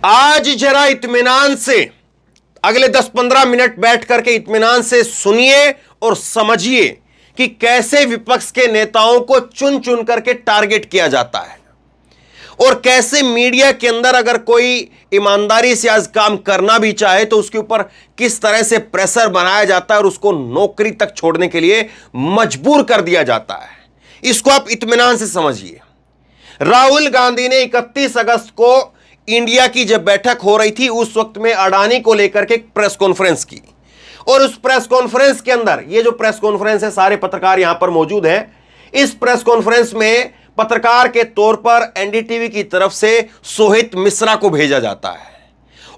आज जरा इत्मीनान से अगले 10-15 मिनट बैठ करके इत्मीनान से सुनिए और समझिए कि कैसे विपक्ष के नेताओं को चुन चुन करके टारगेट किया जाता है और कैसे मीडिया के अंदर अगर कोई ईमानदारी से आज काम करना भी चाहे तो उसके ऊपर किस तरह से प्रेशर बनाया जाता है और उसको नौकरी तक छोड़ने के लिए मजबूर कर दिया जाता है। इसको आप इत्मीनान से समझिए। राहुल गांधी ने 31 अगस्त को इंडिया की जब बैठक हो रही थी उस वक्त में अडानी को लेकर के एक प्रेस कॉन्फ्रेंस की और उस प्रेस कॉन्फ्रेंस के अंदर, ये जो प्रेस कॉन्फ्रेंस है सारे पत्रकार यहां पर मौजूद हैं, इस प्रेस कॉन्फ्रेंस में पत्रकार के तौर पर एनडीटीवी की तरफ से सोहित मिश्रा को भेजा जाता है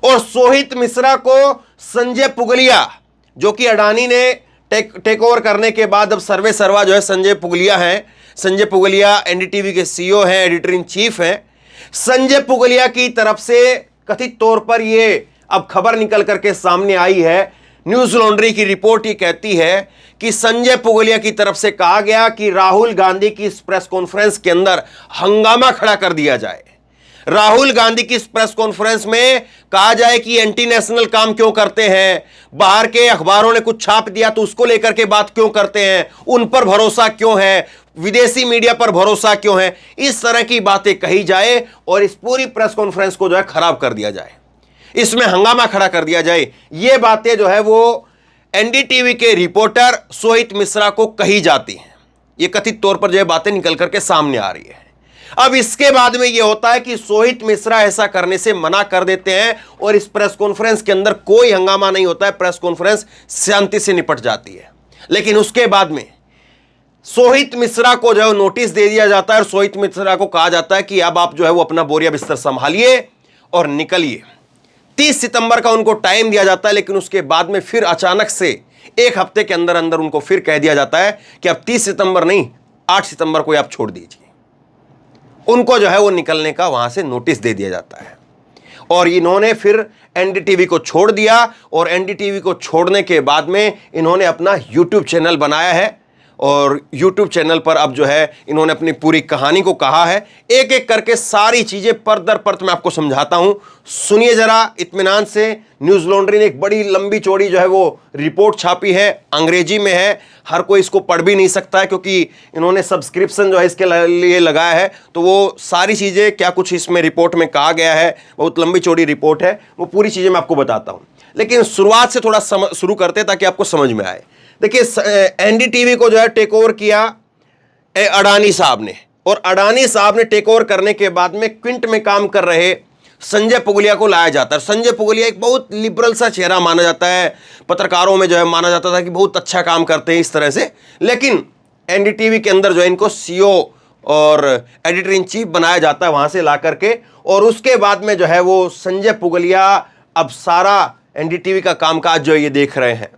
और सोहित मिश्रा को संजय पुगलिया, जो कि अडानी ने टेक ओवर करने के बाद अब सर्वे सर्वा जो है संजय पुगलिया हैं। संजय पुगलिया एनडीटीवी के सीईओ हैं, एडिटर इन चीफ हैं। संजय पुगलिया की तरफ से कथित तौर पर यह अब खबर निकल करके सामने आई है। न्यूज लॉन्ड्री की रिपोर्ट ये कहती है कि संजय पुगलिया की तरफ से कहा गया कि राहुल गांधी की इस प्रेस कॉन्फ्रेंस के अंदर हंगामा खड़ा कर दिया जाए। राहुल गांधी की इस प्रेस कॉन्फ्रेंस में कहा जाए कि एंटी नेशनल काम क्यों करते हैं, बाहर के अखबारों ने कुछ छाप दिया तो उसको लेकर के बात क्यों करते हैं, उन पर भरोसा क्यों है, विदेशी मीडिया पर भरोसा क्यों है, इस तरह की बातें कही जाए और इस पूरी प्रेस कॉन्फ्रेंस को जो है खराब कर दिया जाए, इसमें हंगामा खड़ा कर दिया जाए। ये बातें जो है वो एनडीटीवी के रिपोर्टर सोहित मिश्रा को कही जाती हैं। ये कथित तौर पर जो है बातें निकल करके सामने आ रही है। अब इसके बाद में यह होता है कि सोहित मिश्रा ऐसा करने से मना कर देते हैं और इस प्रेस कॉन्फ्रेंस के अंदर कोई हंगामा नहीं होता है, प्रेस कॉन्फ्रेंस शांति से निपट जाती है। लेकिन उसके बाद में सोहित मिश्रा को जो है नोटिस दे दिया जाता है और सोहित मिश्रा को कहा जाता है कि अब आप जो है वो अपना बोरिया बिस्तर संभालिए और निकलिए। 30 सितंबर का उनको टाइम दिया जाता है, लेकिन उसके बाद में फिर अचानक से एक हफ्ते के अंदर अंदर उनको फिर कह दिया जाता है कि अब 30 सितंबर नहीं 8 सितंबर को आप छोड़ दीजिए। उनको जो है वो निकलने का वहां से नोटिस दे दिया जाता है और इन्होंने फिर एनडीटीवी को छोड़ दिया और एनडीटीवी को छोड़ने के बाद में इन्होंने अपना यूट्यूब चैनल बनाया है और यूट्यूब चैनल पर अब जो है इन्होंने अपनी पूरी कहानी को कहा है। एक एक करके सारी चीजें परत दर परत मैं आपको समझाता हूं, सुनिए जरा इत्मीनान से। न्यूज लॉन्ड्री ने एक बड़ी लंबी चौड़ी जो है वो रिपोर्ट छापी है, अंग्रेजी में है, हर कोई इसको पढ़ भी नहीं सकता है क्योंकि इन्होंने सब्सक्रिप्शन जो है इसके लिए लगाया है, तो वो सारी चीजें क्या कुछ इसमें रिपोर्ट में कहा गया है, बहुत लंबी चौड़ी रिपोर्ट है, वो पूरी चीजें मैं आपको बताता हूं। लेकिन शुरुआत से थोड़ा शुरू करते ताकि आपको समझ में आए। देखिए, एनडीटीवी को जो है टेक ओवर किया अडानी साहब ने और अडानी साहब ने टेक ओवर करने के बाद में क्विंट में काम कर रहे संजय पुगलिया को लाया जाता है। संजय पुगलिया एक बहुत लिबरल सा चेहरा माना जाता है, पत्रकारों में जो है माना जाता था कि बहुत अच्छा काम करते हैं इस तरह से। लेकिन एनडीटीवी के अंदर जो है इनको सीईओ और एडिटर इन चीफ बनाया जाता है वहां से ला करके, और उसके बाद में जो है वो संजय पुगलिया अब सारा एनडीटीवी का कामकाज जो है ये देख रहे हैं।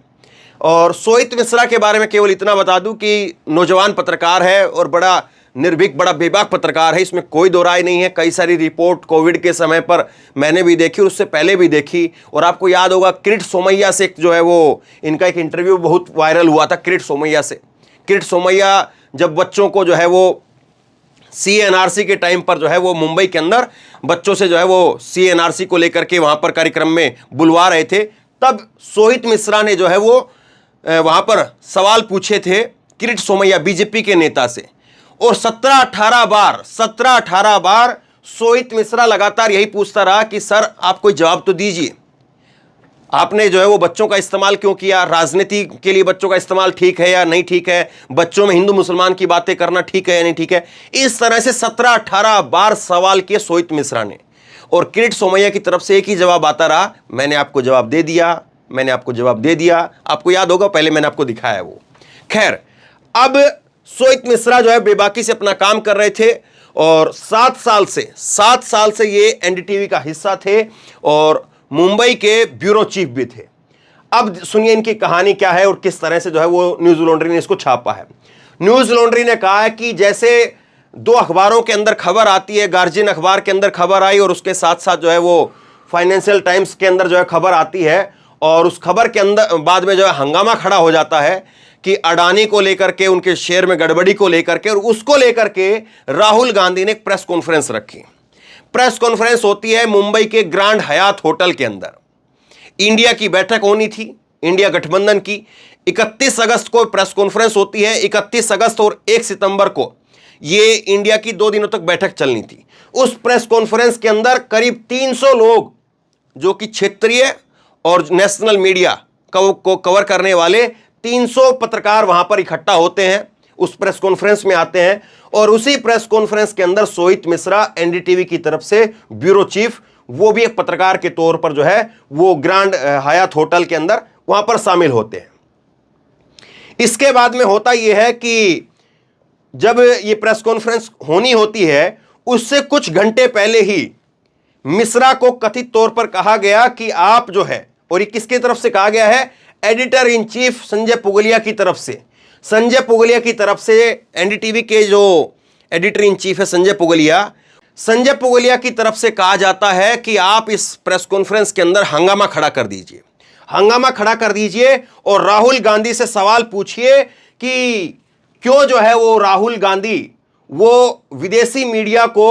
और सोहित मिश्रा के बारे में केवल इतना बता दूं कि नौजवान पत्रकार है और बड़ा निर्भीक, बड़ा बेबाक पत्रकार है, इसमें कोई दो राय नहीं है। कई सारी रिपोर्ट कोविड के समय पर मैंने भी देखी और उससे पहले भी देखी, और आपको याद होगा किरीट सोमैया से जो है वो इनका एक इंटरव्यू बहुत वायरल हुआ था किरीट सोमैया से। किरीट सोमैया जब बच्चों को जो है वो CNRC के टाइम पर जो है वो मुंबई के अंदर बच्चों से जो है वो CNRC को लेकर के वहां पर कार्यक्रम में बुलवा रहे थे, तब सोहित मिश्रा ने जो है वो वहां पर सवाल पूछे थे किरीट सोमैया बीजेपी के नेता से, और 17-18 बार सोहित मिश्रा लगातार यही पूछता रहा कि सर आप कोई जवाब तो दीजिए, आपने जो है वो बच्चों का इस्तेमाल क्यों किया, राजनीति के लिए बच्चों का इस्तेमाल ठीक है या नहीं ठीक है, बच्चों में हिंदू मुसलमान की बातें करना ठीक है या नहीं ठीक है। इस तरह से 17-18 बार सवाल किए सोहित मिश्रा ने, और किरीट सोमैया की तरफ से एक ही जवाब आता रहा, मैंने आपको जवाब दे दिया, मैंने आपको जवाब दे दिया। आपको याद होगा पहले मैंने आपको दिखाया वो। खैर, अब सोहित मिश्रा जो है बेबाकी से अपना काम कर रहे थे और 7 साल से ये एनडीटीवी का हिस्सा थे और मुंबई के ब्यूरो चीफ भी थे। अब सुनिए इनकी कहानी क्या है और किस तरह से जो है वो न्यूज लॉन्ड्री ने इसको छापा है। न्यूज लॉन्ड्री ने कहा है कि जैसे 2 अखबारों के अंदर खबर आती है, गार्जियन अखबार के अंदर खबर आई और उसके साथ साथ जो है वो फाइनेंशियल टाइम्स के अंदर जो है खबर आती है, और उस खबर के अंदर बाद में जो है हंगामा खड़ा हो जाता है कि अडानी को लेकर के, उनके शेयर में गड़बड़ी को लेकर के, और उसको लेकर के राहुल गांधी ने एक प्रेस कॉन्फ्रेंस रखी। प्रेस कॉन्फ्रेंस होती है मुंबई के ग्रैंड हयात होटल के अंदर। इंडिया की बैठक होनी थी, इंडिया गठबंधन की। 31 अगस्त को प्रेस कॉन्फ्रेंस होती है। 31 अगस्त और 1 सितंबर को ये इंडिया की 2 दिनों तक बैठक चलनी थी। उस प्रेस कॉन्फ्रेंस के अंदर करीब 300 लोग, जो कि क्षेत्रीय और नेशनल मीडिया को कवर करने वाले 300 पत्रकार वहां पर इकट्ठा होते हैं, उस प्रेस कॉन्फ्रेंस में आते हैं। और उसी प्रेस कॉन्फ्रेंस के अंदर सोहित मिश्रा एनडीटीवी की तरफ से ब्यूरो चीफ, वो भी एक पत्रकार के तौर पर जो है वो ग्रैंड हयात होटल के अंदर वहां पर शामिल होते हैं। इसके बाद में होता यह है कि जब ये प्रेस कॉन्फ्रेंस होनी होती है, उससे कुछ घंटे पहले ही मिश्रा को कथित तौर पर कहा गया कि आप जो है, और ये किसकी तरफ से कहा गया है, editor in chief Sanjay Pugalia की तरफ से। संजय पुगलिया की तरफ से, एनडीटीवी के जो एडिटर इन चीफ है संजय पुगलिया की तरफ से कहा जाता है कि आप इस प्रेस कॉन्फ्रेंस के अंदर हंगामा खड़ा कर दीजिए, हंगामा खड़ा कर दीजिए और राहुल गांधी से सवाल पूछिए कि क्यों जो है वो राहुल गांधी वो विदेशी मीडिया को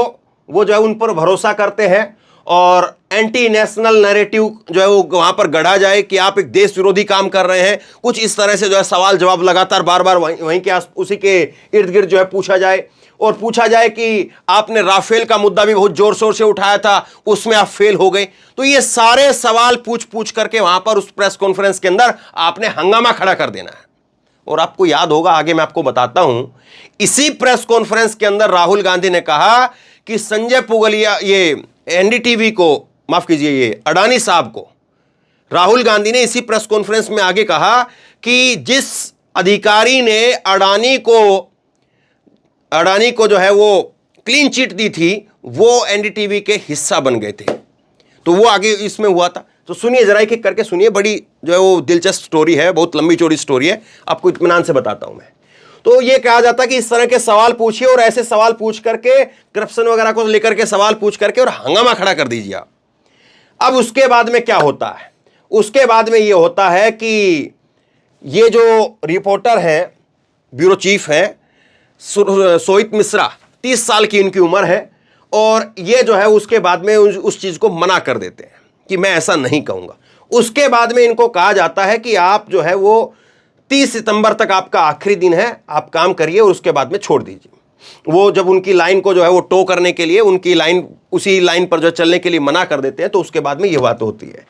वो जो है उन पर भरोसा करते हैं और एंटी नेशनल नैरेटिव जो है वो वहां पर गढ़ा जाए कि आप एक देश विरोधी काम कर रहे हैं। कुछ इस तरह से जो है सवाल जवाब लगातार बार बार वहीं के उसी के इर्द गिर्द जो है पूछा जाए, और पूछा जाए कि आपने राफेल का मुद्दा भी बहुत जोर शोर से उठाया था, उसमें आप फेल हो गए। तो ये सारे सवाल पूछ करके वहां पर उस प्रेस कॉन्फ्रेंस के अंदर आपने हंगामा खड़ा कर देना है। और आपको याद होगा, आगे मैं आपको बताता हूं, इसी प्रेस कॉन्फ्रेंस के अंदर राहुल गांधी ने कहा कि संजय पुगलिया, ये एनडीटीवी को, माफ कीजिए, ये अडानी साहब को, राहुल गांधी ने इसी प्रेस कॉन्फ्रेंस में आगे कहा कि जिस अधिकारी ने अडानी को जो है वो क्लीन चिट दी थी, वो एनडीटीवी के हिस्सा बन गए थे। तो वो आगे इसमें हुआ था। तो सुनिए जरा, एक एक करके सुनिए, बड़ी जो है वो दिलचस्प स्टोरी है, बहुत लंबी चौड़ी स्टोरी है, आपको इत्मीनान से बताता हूं मैं। तो ये कहा जाता है कि इस तरह के सवाल पूछिए और ऐसे सवाल पूछ करके, करप्शन वगैरह को लेकर के सवाल पूछ करके और हंगामा खड़ा कर दीजिए आप। अब उसके बाद में क्या होता है, उसके बाद में ये होता है कि ये जो रिपोर्टर है, ब्यूरो चीफ है सोहित मिश्रा, 30 साल की इनकी उम्र है, और ये जो है उसके बाद में उस चीज को मना कर देते हैं कि मैं ऐसा नहीं कहूंगा। उसके बाद में इनको कहा जाता है कि आप जो है वो 30 सितंबर तक आपका आखिरी दिन है, आप काम करिए और उसके बाद में छोड़ दीजिए। वो जब उनकी लाइन को जो है वो टो करने के लिए, उनकी लाइन, उसी लाइन पर जो चलने के लिए मना कर देते हैं, तो उसके बाद में ये बात होती है।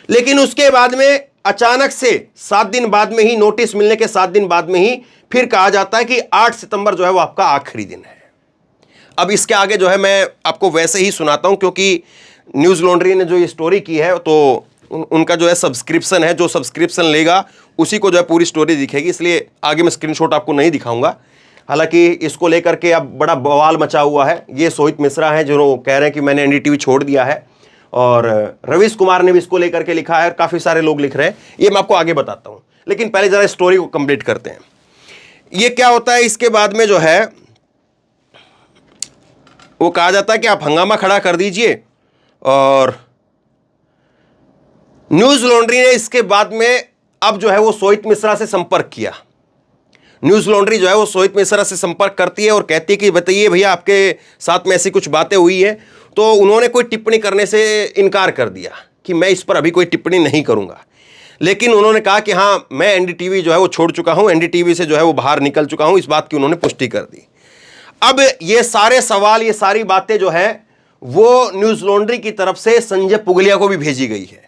लेकिन उसके बाद में अचानक से 7 दिन बाद में ही, नोटिस मिलने के 7 दिन बाद में ही फिर कहा जाता है कि 8 सितंबर जो है वो आपका आखिरी दिन है। अब इसके आगे जो है मैं आपको वैसे ही सुनाता हूं, क्योंकि न्यूज़ लॉन्ड्री ने जो ये स्टोरी की है, तो उनका जो है सब्सक्रिप्शन है, जो सब्सक्रिप्शन लेगा उसी को जो है पूरी स्टोरी दिखेगी, इसलिए आगे मैं स्क्रीनशॉट आपको नहीं दिखाऊंगा। हालांकि इसको लेकर के अब बड़ा बवाल मचा हुआ है। ये सोहित मिश्रा है जो कह रहे हैं कि मैंने एनडीटीवी छोड़ दिया है, और रवीश कुमार ने भी इसको लेकर के लिखा है, काफ़ी सारे लोग लिख रहे हैं, ये मैं आपको आगे बताता हूँ। लेकिन पहले ज़रा स्टोरी को कंप्लीट करते हैं। ये क्या होता है, इसके बाद में जो है वो कहा जाता है कि आप हंगामा खड़ा कर दीजिए, और न्यूज़ लॉन्ड्री ने इसके बाद में अब जो है वो सोहित मिश्रा से संपर्क किया। न्यूज़ लॉन्ड्री जो है वो सोहित मिश्रा से संपर्क करती है और कहती है कि बताइए भैया, आपके साथ में ऐसी कुछ बातें हुई है। तो उन्होंने कोई टिप्पणी करने से इनकार कर दिया कि मैं इस पर अभी कोई टिप्पणी नहीं करूंगा। लेकिन उन्होंने कहा कि हाँ, मैं एनडीटीवी जो है वो छोड़ चुका हूं, एनडीटीवी से जो है वो बाहर निकल चुका हूं, इस बात की उन्होंने पुष्टि कर दी। अब ये सारे सवाल, ये सारी बातें जो है वो न्यूज़ लॉन्ड्री की तरफ से संजय पुगलिया को भी भेजी गई है।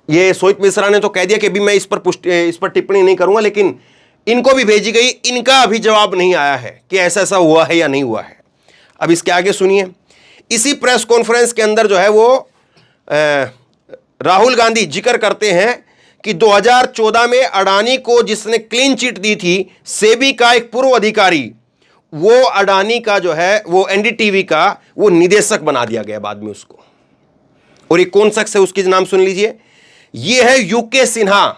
ये सोहित मिश्रा ने तो कह दिया कि अभी मैं इस पर टिप्पणी नहीं करूंगा, लेकिन इनको भी भेजी गई। इनका अभी जवाब नहीं आया है कि ऐसा ऐसा हुआ है या नहीं हुआ है। अब इसके आगे सुनिए। इसी प्रेस कॉन्फ्रेंस के अंदर जो है वो राहुल गांधी जिक्र करते हैं कि 2014 में अडानी को जिसने क्लीन चिट दी थी, सेबी का एक पूर्व अधिकारी, वो अडानी का जो है वो एनडीटीवी का वो निदेशक बना दिया गया बाद में उसको। और ये कौन शख्स है, उसकी नाम सुन लीजिए। ये है यूके सिन्हा।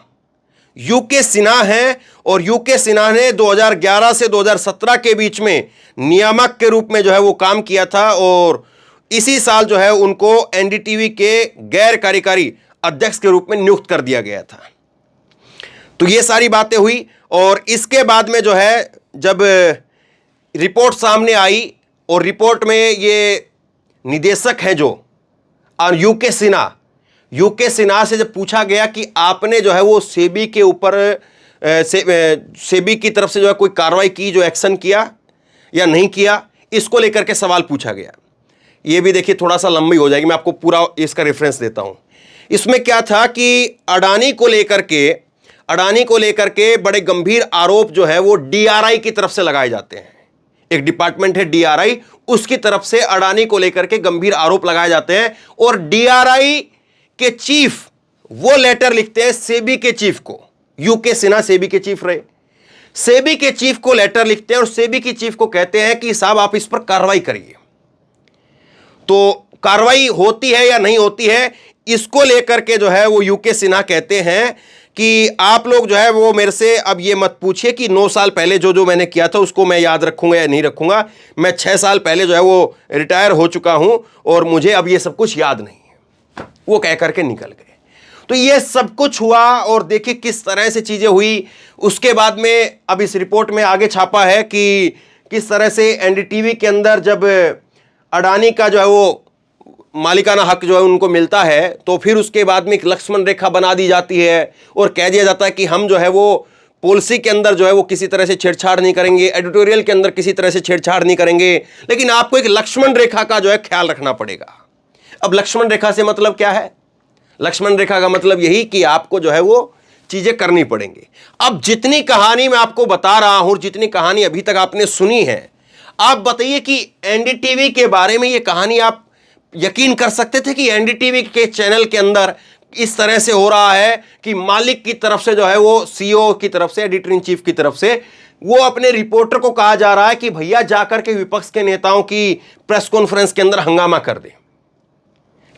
यूके सिन्हा है, और यूके सिन्हा ने 2011 से 2017 के बीच में नियामक के रूप में जो है वो काम किया था, और इसी साल जो है उनको एनडीटीवी के गैर कार्यकारी अध्यक्ष के रूप में नियुक्त कर दिया गया था। तो ये सारी बातें हुई, और इसके बाद में जो है जब रिपोर्ट सामने आई, और रिपोर्ट में ये निदेशक हैं जो, और यूके सिन्हा से जब पूछा गया कि आपने जो है वो सेबी के ऊपर सेबी की तरफ से जो है कोई कार्रवाई की, जो एक्शन किया या नहीं किया, इसको लेकर के सवाल पूछा गया। ये भी देखिए थोड़ा सा लंबी हो जाएगी, मैं आपको पूरा इसका रेफरेंस देता हूं। इसमें क्या था कि अडानी को लेकर के बड़े गंभीर आरोप जो है वो डीआरआई की तरफ से लगाए जाते हैं। एक डिपार्टमेंट है डीआरआई, उसकी तरफ से अडानी को लेकर के गंभीर आरोप लगाए जाते हैं, और डीआरआई के चीफ वो लेटर लिखते हैं सेबी के चीफ को। यूके सिन्हा सेबी के चीफ रहे, सेबी के चीफ को लेटर लिखते हैं और सेबी के चीफ को कहते हैं कि साहब आप इस पर कार्रवाई करिए। तो कार्रवाई होती है या नहीं होती है, इसको लेकर के जो है वो यूके सिन्हा कहते हैं कि आप लोग जो है वो मेरे से अब ये मत पूछिए कि 9 साल पहले जो मैंने किया था उसको मैं याद रखूंगा या नहीं रखूंगा। मैं 6 साल पहले जो है वो रिटायर हो चुका हूं और मुझे अब ये सब कुछ याद नहीं है, वो कह करके निकल गए। तो ये सब कुछ हुआ और देखिए किस तरह से चीजें हुई। उसके बाद में अब इस रिपोर्ट में आगे छापा है कि किस तरह से एनडीटीवी के अंदर जब अडानी का जो है वो मालिकाना हक जो है उनको मिलता है, तो फिर उसके बाद में एक लक्ष्मण रेखा बना दी जाती है और कह दिया जाता है कि हम जो है वो पॉलिसी के अंदर जो है वो किसी तरह से छेड़छाड़ नहीं करेंगे, एडिटोरियल के अंदर किसी तरह से छेड़छाड़ नहीं करेंगे, लेकिन आपको एक लक्ष्मण रेखा का जो है ख्याल रखना पड़ेगा। अब लक्ष्मण रेखा से मतलब क्या है? लक्ष्मण रेखा का मतलब यही कि आपको जो है वो चीजें करनी पड़ेंगी। अब जितनी कहानी मैं आपको बता रहा हूं, जितनी कहानी अभी तक आपने सुनी है, आप बताइए कि एनडीटीवी के बारे में ये कहानी आप यकीन कर सकते थे कि एनडीटीवी के चैनल के अंदर इस तरह से हो रहा है कि मालिक की तरफ से जो है वो सीईओ की तरफ से, एडिटर इन चीफ की तरफ से, वो अपने रिपोर्टर को कहा जा रहा है कि भैया जाकर के विपक्ष के नेताओं की प्रेस कॉन्फ्रेंस के अंदर हंगामा कर दे।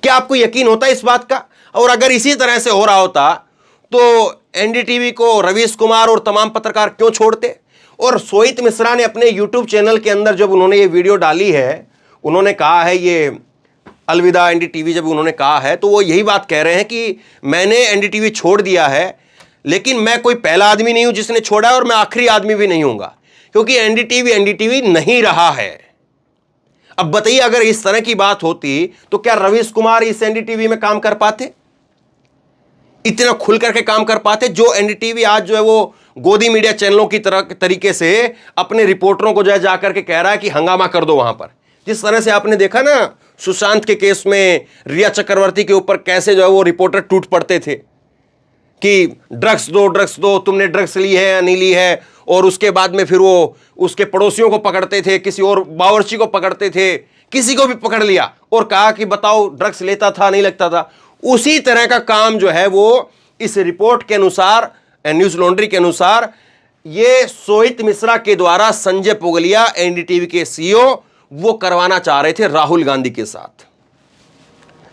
क्या आपको यकीन होता है इस बात का? और अगर इसी तरह से हो रहा होता तो एनडीटीवी को रवीश कुमार और तमाम पत्रकार क्यों छोड़ते? और सोहित मिश्रा ने अपने यूट्यूब चैनल के अंदर जब उन्होंने ये वीडियो डाली है, उन्होंने कहा है ये अलविदा एनडीटीवी, जब उन्होंने कहा है तो वो यही बात कह रहे हैं कि मैंने एनडीटीवी छोड़ दिया है, लेकिन मैं कोई पहला आदमी नहीं हूं जिसने छोड़ा है और मैं आखिरी आदमी भी नहीं हूंगा, क्योंकि एनडीटीवी नहीं रहा है। अब बताइए अगर इस तरह की बात होती तो क्या रवीश कुमार इस एनडीटीवी में काम कर पाते, इतना खुल करके काम कर पाते? जो एनडीटीवी आज जो है वो गोदी मीडिया चैनलों की तरीके से अपने रिपोर्टरों को जो है जाकर के कह रहा है कि हंगामा कर दो वहां पर। जिस तरह से आपने देखा ना सुशांत के केस में रिया चक्रवर्ती के ऊपर कैसे जो है वो रिपोर्टर टूट पड़ते थे कि ड्रग्स दो, तुमने ड्रग्स ली है या नहीं ली है, और उसके बाद में फिर वो उसके पड़ोसियों को पकड़ते थे, किसी और बावर्ची को पकड़ते थे, किसी को भी पकड़ लिया और कहा कि बताओ ड्रग्स लेता था नहीं लगता था। उसी तरह का काम जो है वो इस रिपोर्ट के अनुसार, न्यूज लॉन्ड्री के अनुसार, ये सोहित मिश्रा के द्वारा संजय पुगलिया एनडीटीवी के सीईओ वो करवाना चाह रहे थे राहुल गांधी के साथ,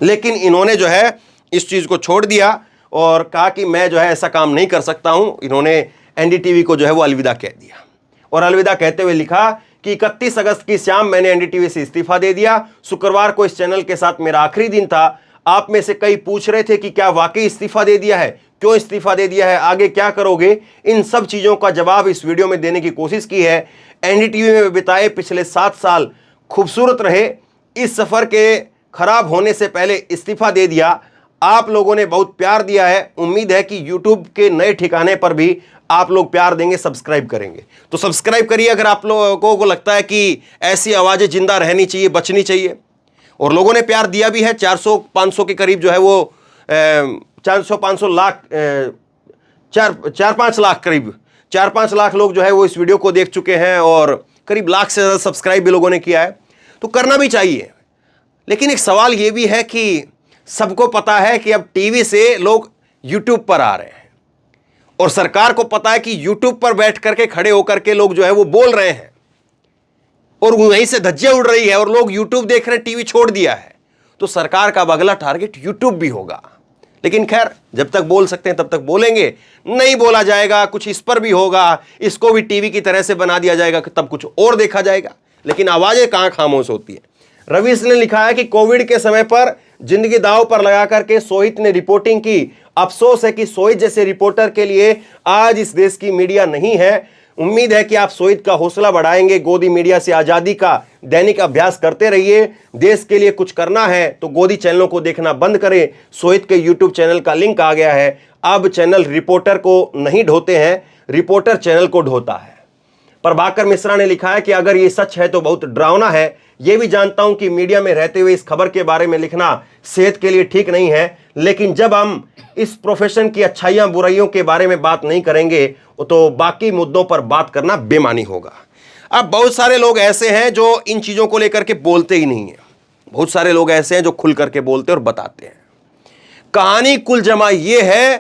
लेकिन इन्होंने जो है इस चीज को छोड़ दिया और कहा कि मैं जो है ऐसा काम नहीं कर सकता हूं। इन्होंने एनडीटीवी को जो है वो अलविदा कह दिया और अलविदा कहते हुए लिखा कि 31 अगस्त की शाम मैंने एनडीटीवी से इस्तीफा दे दिया। शुक्रवार को इस चैनल के साथ मेरा आखिरी दिन था। आप में से कई पूछ रहे थे कि क्या वाकई इस्तीफा दे दिया है, क्यों इस्तीफा दे दिया है, आगे क्या करोगे? इन सब चीजों का जवाब इस वीडियो में देने की कोशिश की है। एनडीटीवी में बिताए पिछले 7 साल खूबसूरत रहे। इस सफर के खराब होने से पहले इस्तीफा दे दिया। आप लोगों ने बहुत प्यार दिया है। उम्मीद है कि यूट्यूब के नए ठिकाने पर भी आप लोग प्यार देंगे, सब्सक्राइब करेंगे। तो सब्सक्राइब करिए अगर आप लोगों को लगता है कि ऐसी आवाजें जिंदा रहनी चाहिए, बचनी चाहिए। और लोगों ने प्यार दिया भी है। 400-500 के करीब जो है वो 400-500 लाख 4-5 लाख करीब 4-5 लाख लोग जो है वो इस वीडियो को देख चुके हैं और करीब लाख से ज़्यादा सब्सक्राइब भी लोगों ने किया है। तो करना भी चाहिए। लेकिन एक सवाल ये भी है कि सबको पता है कि अब टीवी से लोग यूट्यूब पर आ रहे हैं और सरकार को पता है कि यूट्यूब पर बैठ करके खड़े होकर के लोग जो है वो बोल रहे हैं और वहीं से धज्जियां उड़ रही है और लोग यूट्यूब देख रहे हैं, टीवी छोड़ दिया है। तो सरकार का अगला टारगेट यूट्यूब भी होगा। लेकिन खैर, जब तक बोल सकते हैं तब तक बोलेंगे, नहीं बोला जाएगा कुछ इस पर भी होगा, इसको भी टीवी की तरह से बना दिया जाएगा, तब कुछ और देखा जाएगा। लेकिन आवाजें कहां खामोश होती है। रवीश ने लिखा है कि कोविड के समय पर जिंदगी दांव पर लगा करके सोहित ने रिपोर्टिंग की। अफसोस है कि सोहित जैसे रिपोर्टर के लिए आज इस देश की मीडिया नहीं है। उम्मीद है कि आप सोहित का हौसला बढ़ाएंगे, गोदी मीडिया से आजादी का दैनिक अभ्यास करते रहिए। देश के लिए कुछ करना है तो गोदी चैनलों को देखना बंद करें। सोहित के यूट्यूब चैनल का लिंक आ गया है। अब चैनल रिपोर्टर को नहीं ढोते हैं, रिपोर्टर चैनल को ढोता है। प्रभाकर मिश्रा ने लिखा है कि अगर ये सच है तो बहुत डरावना है। यह भी जानता हूं कि मीडिया में रहते हुए इस खबर के बारे में लिखना सेहत के लिए ठीक नहीं है, लेकिन जब हम इस प्रोफेशन की अच्छाइयां बुराइयों के बारे में बात नहीं करेंगे तो बाकी मुद्दों पर बात करना बेमानी होगा। अब बहुत सारे लोग ऐसे हैं जो इन चीजों को लेकर के बोलते ही नहीं है। बहुत सारे लोग ऐसे हैं जो खुल करके बोलते और बताते हैं। कहानी कुल जमा यह है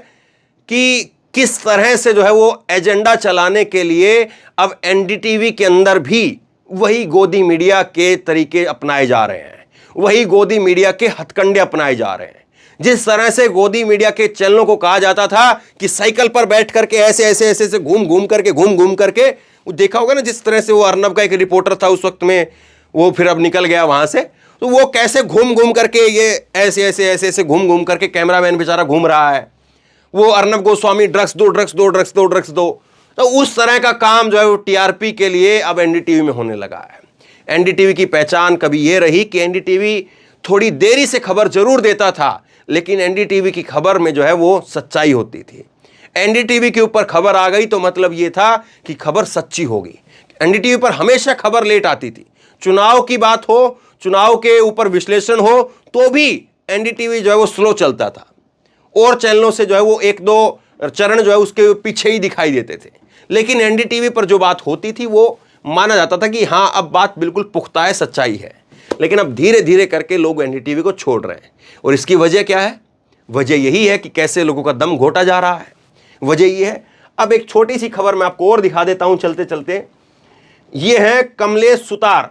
कि किस तरह से जो है वो एजेंडा चलाने के लिए अब एनडीटीवी के अंदर भी वही गोदी मीडिया के तरीके अपनाए जा रहे हैं, वही गोदी मीडिया के हथकंडे अपनाए जा रहे हैं। जिस तरह से गोदी मीडिया के चैनलों को कहा जाता था कि साइकिल पर बैठ करके ऐसे ऐसे ऐसे ऐसे घूम घूम करके वो देखा होगा ना, जिस तरह से वो अर्नब का एक रिपोर्टर था उस वक्त में, वो फिर अब निकल गया वहां से, तो वो कैसे घूम घूम करके ये ऐसे ऐसे ऐसे ऐसे घूम घूम करके कैमरामैन बेचारा घूम रहा है, वो अर्नब गोस्वामी ड्रग्स दो ड्रग्स दो ड्रग्स दो ड्रग्स दो। तो उस तरह का काम जो है वो टीआरपी के लिए अब एनडीटीवी में होने लगा है। एनडीटीवी की पहचान कभी ये रही कि एनडीटीवी थोड़ी देरी से खबर जरूर देता था, लेकिन एनडीटीवी की खबर में जो है वो सच्चाई होती थी। एनडीटीवी के ऊपर खबर आ गई तो मतलब ये था कि खबर सच्ची होगी। एनडीटीवी पर हमेशा खबर लेट आती थी। चुनाव की बात हो, चुनाव के ऊपर विश्लेषण हो तो भी एनडीटीवी जो है वो स्लो चलता था, और चैनलों से जो है वो एक दो चरण जो है उसके पीछे ही दिखाई देते थे। लेकिन एनडीटीवी पर जो बात होती थी वो माना जाता था कि हाँ अब बात बिल्कुल पुख्ता है, सच्चाई है। लेकिन अब धीरे धीरे करके लोग एनडीटीवी को छोड़ रहे हैं, और इसकी वजह क्या है? वजह यही है कि कैसे लोगों का दम घोटा जा रहा है। वजह ये है। अब एक छोटी सी खबर मैं आपको और दिखा देता हूं चलते चलते। ये है कमलेश सुतार,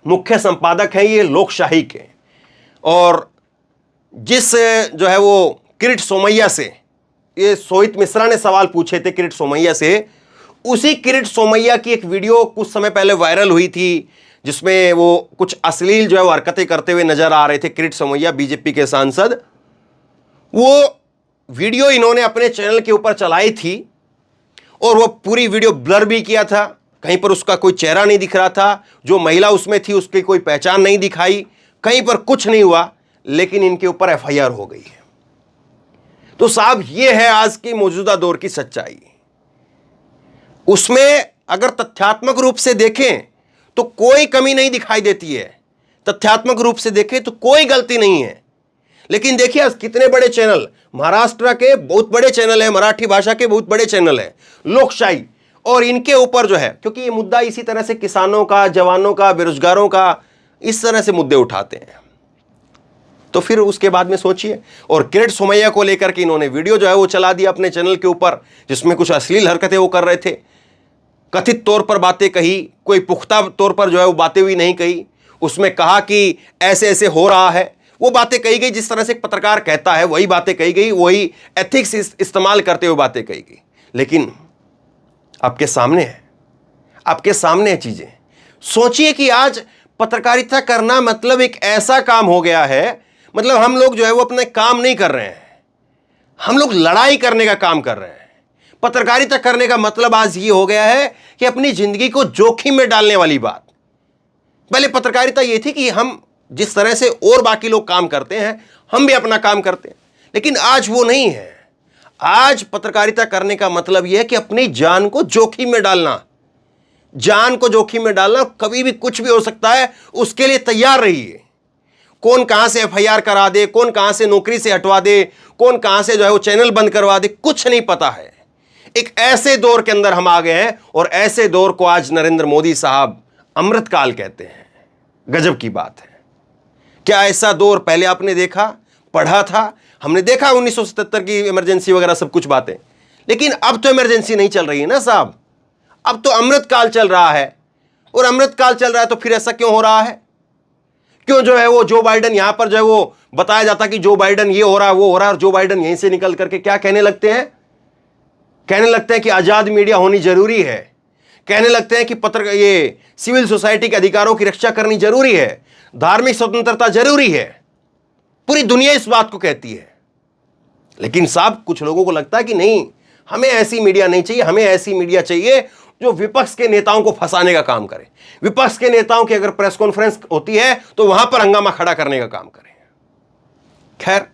मुख्य संपादक हैं ये लोकशाही के, और जिस जो है वो किरीट सोमैया से ये सोहित मिश्रा ने सवाल पूछे थे किरीट सोमैया से, उसी किरीट सोमैया की एक वीडियो कुछ समय पहले वायरल हुई थी, जिसमें वो कुछ अश्लील जो है वो हरकतें करते हुए नजर आ रहे थे। किरीट सोमैया बीजेपी के सांसद, वो वीडियो इन्होंने अपने चैनल के ऊपर चलाई थी, और वो पूरी वीडियो ब्लर भी किया था। कहीं पर उसका कोई चेहरा नहीं दिख रहा था, जो महिला उसमें थी उसकी कोई पहचान नहीं दिखाई, कहीं पर कुछ नहीं हुआ, लेकिन इनके ऊपर एफआईआर हो गई है। तो साहब ये है आज की मौजूदा दौर की सच्चाई। उसमें अगर तथ्यात्मक रूप से देखें तो कोई कमी नहीं दिखाई देती है, तथ्यात्मक रूप से देखें तो कोई गलती नहीं है। लेकिन देखिए आज कितने बड़े चैनल, महाराष्ट्र के बहुत बड़े चैनल है, मराठी भाषा के बहुत बड़े चैनल है, लोकशाही, और इनके ऊपर जो है, क्योंकि ये मुद्दा इसी तरह से किसानों का, जवानों का, बेरोजगारों का, इस तरह से मुद्दे उठाते हैं। तो फिर उसके बाद में सोचिए, और किरीट सोमैया को लेकर के इन्होंने वीडियो जो है वो चला दिया अपने चैनल के ऊपर, जिसमें कुछ अश्लील हरकतें वो कर रहे थे, कथित तौर पर बातें कही, कोई पुख्ता तौर पर जो है वो बातें भी नहीं कही। उसमें कहा कि ऐसे ऐसे हो रहा है, वो बातें कही गई जिस तरह से एक पत्रकार कहता है, वही बातें कही गई, वही एथिक्स इस्तेमाल करते हुए बातें कही गई। लेकिन आपके सामने है, आपके सामने है चीजें। सोचिए कि आज पत्रकारिता करना मतलब एक ऐसा काम हो गया है, मतलब हम लोग जो है वो अपने काम नहीं कर रहे हैं, हम लोग लड़ाई करने का काम कर रहे हैं। पत्रकारिता करने का मतलब आज ये हो गया है कि अपनी जिंदगी को जोखिम में डालने वाली बात। पहले पत्रकारिता ये थी कि हम जिस तरह से और बाकी लोग काम करते हैं हम भी अपना काम करते हैं, लेकिन आज वो नहीं है। आज पत्रकारिता करने का मतलब यह है कि अपनी जान को जोखिम में डालना, जान को जोखिम में डालना, कभी भी कुछ भी हो सकता है, उसके लिए तैयार रहिए। कौन कहां से एफआईआर करा दे, कौन कहां से नौकरी से हटवा दे, कौन कहां से जो है वो चैनल बंद करवा दे, कुछ नहीं पता है। एक ऐसे दौर के अंदर हम आ गए हैं, और ऐसे दौर को आज नरेंद्र मोदी साहब अमृतकाल कहते हैं। गजब की बात है। क्या ऐसा दौर पहले आपने देखा, पढ़ा था? हमने देखा 1977 की इमरजेंसी वगैरह सब कुछ बातें, लेकिन अब तो इमरजेंसी नहीं चल रही है ना साहब, अब तो अमृतकाल चल रहा है। और अमृतकाल चल रहा है तो फिर ऐसा क्यों हो रहा है? क्यों जो है वो जो बाइडन यहां पर जो है वो बताया जाता कि जो बाइडन ये हो रहा है वो हो रहा है, और जो बाइडन यहीं से निकल करके क्या कहने लगते हैं? कहने लगते हैं कि आजाद मीडिया होनी जरूरी है, कहने लगते हैं कि ये सिविल सोसाइटी के अधिकारों की रक्षा करनी जरूरी है, धार्मिक स्वतंत्रता जरूरी है। पूरी दुनिया इस बात को कहती है। लेकिन साहब कुछ लोगों को लगता है कि नहीं, हमें ऐसी मीडिया नहीं चाहिए, हमें ऐसी मीडिया चाहिए जो विपक्ष के नेताओं को फंसाने का काम करे, विपक्ष के नेताओं की अगर प्रेस कॉन्फ्रेंस होती है तो वहां पर हंगामा खड़ा करने का काम करे। खैर,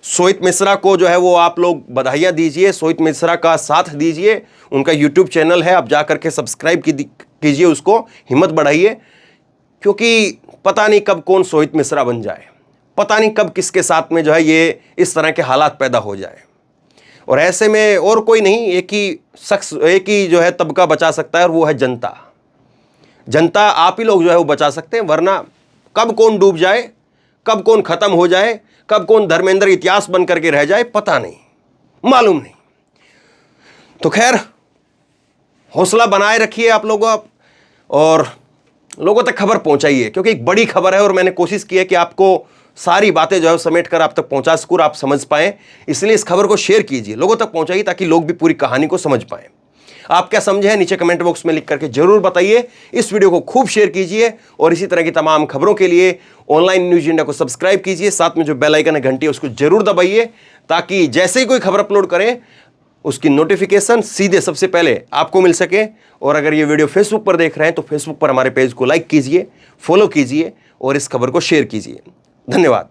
सोहित मिश्रा को जो है वो आप लोग बधाइयां दीजिए, सोहित मिश्रा का साथ दीजिए, उनका यूट्यूब चैनल है, आप जाकर के सब्सक्राइब कीजिए, उसको हिम्मत बढ़ाइए, क्योंकि पता नहीं कब कौन सोहित मिश्रा बन जाए, पता नहीं कब किसके साथ में जो है ये इस तरह के हालात पैदा हो जाए। और ऐसे में और कोई नहीं, एक ही शख्स, एक ही जो है तबका बचा सकता है और वो है जनता। जनता, आप ही लोग जो है वो बचा सकते हैं, वरना कब कौन डूब जाए, कब कौन खत्म हो जाए, कब कौन धर्मेंद्र इतिहास बन करके रह जाए, पता नहीं, मालूम नहीं। तो खैर, हौसला बनाए रखिए आप लोग, और लोगों तक खबर पहुंचाइए, क्योंकि एक बड़ी खबर है और मैंने कोशिश की है कि आपको सारी बातें जो है समेट कर आप तक पहुंचा सकूं, आप समझ पाएं। इसलिए इस खबर को शेयर कीजिए, लोगों तक पहुंचाइए, ताकि लोग भी पूरी कहानी को समझ पाएं। आप क्या समझे हैं नीचे कमेंट बॉक्स में लिख करके जरूर बताइए। इस वीडियो को खूब शेयर कीजिए और इसी तरह की तमाम खबरों के लिए ऑनलाइन न्यूज इंडिया को सब्सक्राइब कीजिए, साथ में जो बेल आइकन है घंटी है उसको जरूर दबाइए, ताकि जैसे ही कोई खबर अपलोड करें उसकी नोटिफिकेशन सीधे सबसे पहले आपको मिल सके। और अगर ये वीडियो फेसबुक पर देख रहे हैं तो फेसबुक पर हमारे पेज को लाइक कीजिए, फॉलो कीजिए और इस खबर को शेयर कीजिए। धन्यवाद।